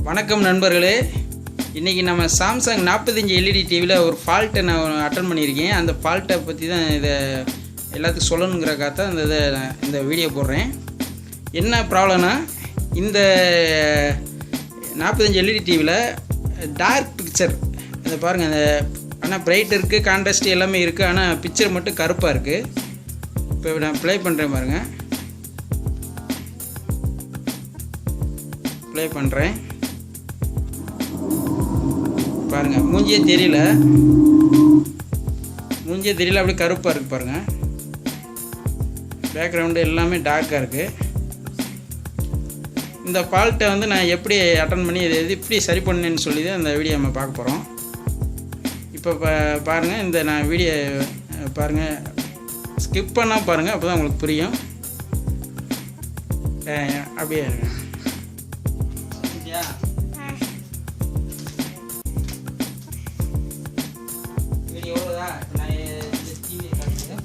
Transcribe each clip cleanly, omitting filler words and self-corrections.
வணக்கம் நண்பர்களே. இன்றைக்கி நம்ம சாம்சங் 45 எல்இடி டிவியில் ஒரு ஃபால்ட்டை நான் அட்டன் பண்ணியிருக்கேன். அந்த ஃபால்ட்டை பற்றி தான் இதை எல்லாத்துக்கும் சொல்லணுங்கிறக்காக தான் இந்த வீடியோ போடுறேன். என்ன ப்ராப்ளம்னா, இந்த 45 எல்இடி டிவியில் டார்க் பிக்சர் இதை பாருங்கள். அந்த ஆனால் பிரைட் இருக்குது, கான்ட்ராஸ்ட் எல்லாமே இருக்குது, ஆனால் பிக்சர் மட்டும் கருப்பாக இருக்குது. இப்போ நான் ப்ளே பண்ணுறேன் பாருங்கள். ப்ளே பண்ணுறேன் பாருங்கள். மூஞ்சியே தெரியல, அப்படியே கருப்பாக இருக்குது பாருங்கள். பேக்ரவுண்டு எல்லாமே டார்க்காக இருக்குது. இந்த ஃபால்ட்டை நான் எப்படி அட்டன் பண்ணி இது எப்படி சரி பண்ணேன்னு சொல்லி தான் இந்த வீடியோ நம்ம பார்க்க போகிறோம். இப்போ பாருங்கள், இந்த நான் வீடியோ பாருங்கள், ஸ்கிப் பண்ணால் பாருங்கள், அப்போ தான் உங்களுக்கு புரியும். அப்படியே வீடியோ ஓடுதா? நான் இந்த டிவி காட்டுறேன்.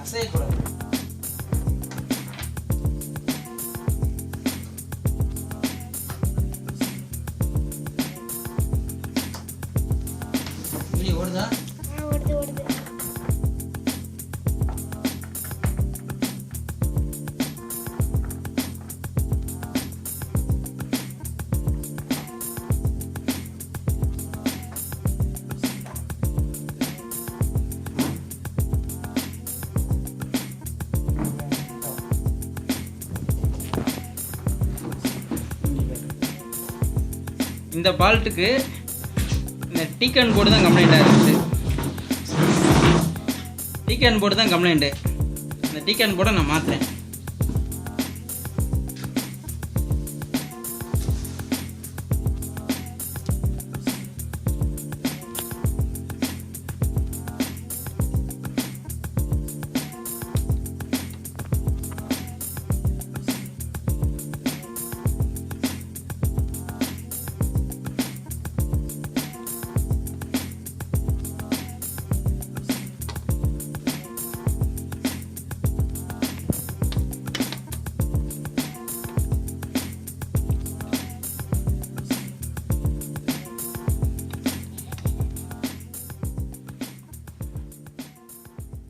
அசையக்கூடாது. வீடியோ ஓடுதா? ஓடுது. இந்த ஃபால்ட்டுக்கு இந்த டீக்கன் போர்டு தான் கம்ப்ளைண்ட்டாக இருக்குது. டீக்கன் போர்டு தான் கம்ப்ளைண்ட்டு. இந்த டீக்கன் போர்டை நான் மாற்றுறேன்.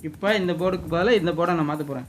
இப்போ இந்த போர்டுக்கு பதிலாக இந்த போர்டை நான் மாற்ற போகிறேன்.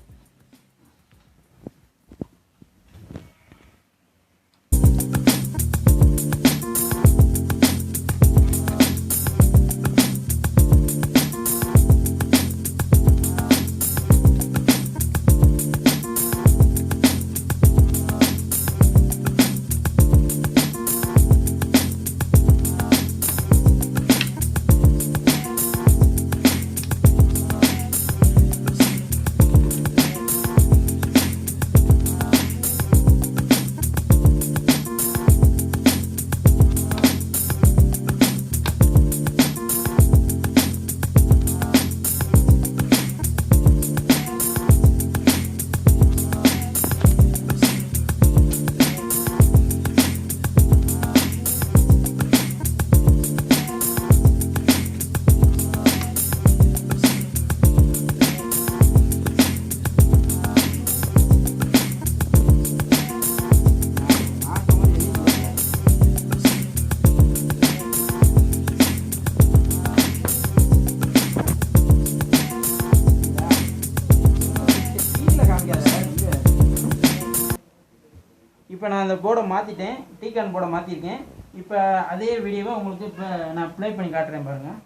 இப்போ நான் அந்த போர்டை மாற்றிட்டேன், டீக்கான் போர்டை மாற்றிருக்கேன். இப்போ அதே வீடியோவை உங்களுக்கு இப்போ நான் ப்ளே பண்ணி காட்டுறேன் பாருங்கள்.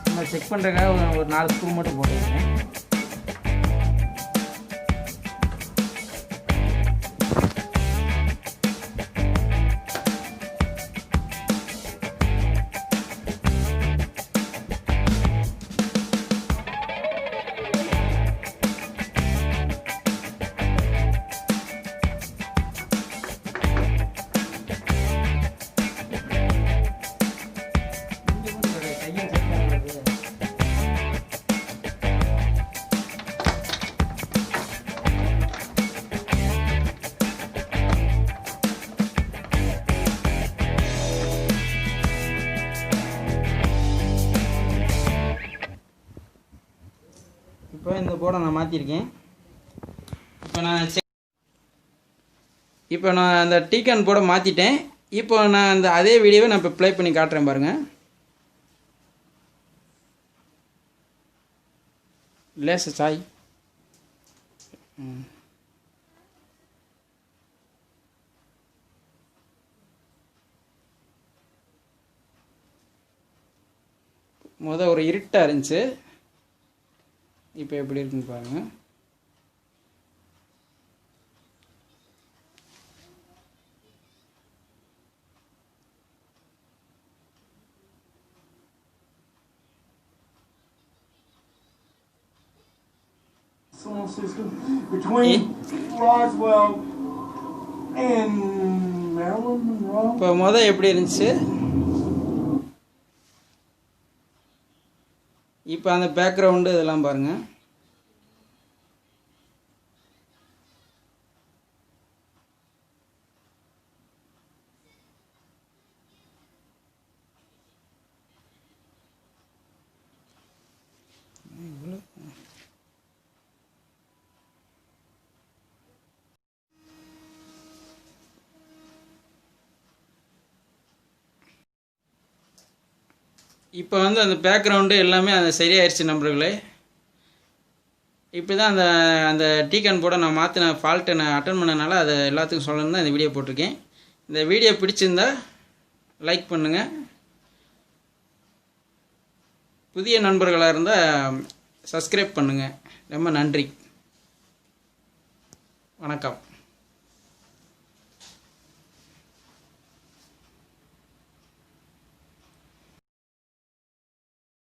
நம்ம செக் பண்ணுறதுக்காக ஒரு 4 ஸ்க்ரூ மட்டும் போட்டுருக்கேன். இந்த போர்டை நான் மாற்றிருக்கேன். இப்போ நான் அந்த டீகான் போர்டை மாற்றிட்டேன். இப்போ நான் அந்த அதே வீடியோவை நான் இப்போ ப்ளே பண்ணி காட்டுறேன் பாருங்கள். லேச சாய் ஒரு இருட்டாக இருந்துச்சு, இப்போ எப்படி இருக்குன்னு பாருங்கள். System between Roswell and Maryland Monroe. இப்போ எப்படி இருந்துச்சு, இப்போ அந்த பேக்ரவுண்டு இதெல்லாம் பாருங்கள். இப்போ அந்த பேக்ரவுண்டு எல்லாமே அது சரியாயிருச்சு நண்பர்களே. இப்போ தான் அந்த டீகான் போர்டை நான் மாற்றின ஃபால்ட்டை நான் அட்டன் பண்ணனால அதை எல்லாத்துக்கும் சொல்லணும் தான் இந்த வீடியோ போட்டிருக்கேன். இந்த வீடியோ பிடிச்சிருந்தா லைக் பண்ணுங்கள். புதிய நண்பர்களாக இருந்தால் சப்ஸ்கிரைப் பண்ணுங்கள். ரொம்ப நன்றி. வணக்கம்.